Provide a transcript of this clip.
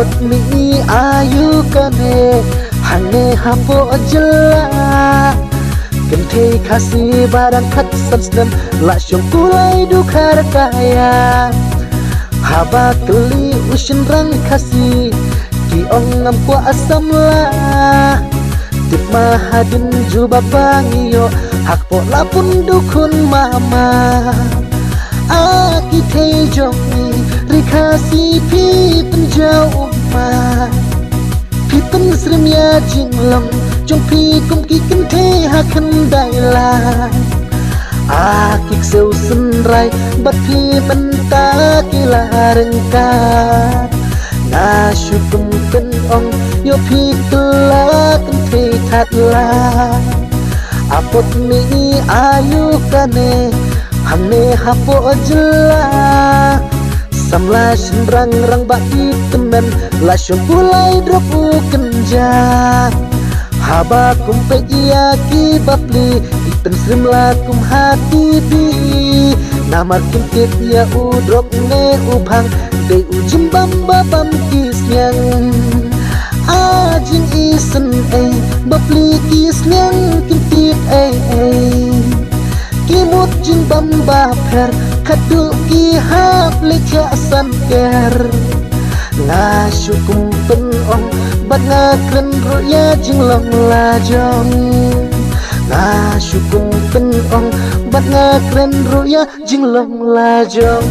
Apot mi ayu kane hane hapo jela Kente kasih barang kat sam la syom kulai dukar kaya Haba keli ushin rang kasih ki ong ngam kwa asam la Tip mahadin juba bangiyo hakpo lapun dukun mama Aki te jongi rikasi pi penjauh ma Pi pensrim ya jinglong jong pi kum ki kente hakan daila Akik seu senrai bat pi menta kila rengkat Na syukum pen ong yo pi kela kente tatla Apot mi ayu kane hane hapo jela Samla shenrang rang baki temen la syom pulai dropu kenja Haba kumpe iya ki bapli ipen srim la kum hati bi Namar kimtip ya udrop ne ubhang de ujim bamba bam kisnyang Ajing isen bapli kisnyang kimtip Kimut jin bamba per kadu ki hap lecha san ker Nga syukum pen ong bat nga kren ruya jinglong lajong Nga syukum pen ong bat nga kren ruya jinglong lajong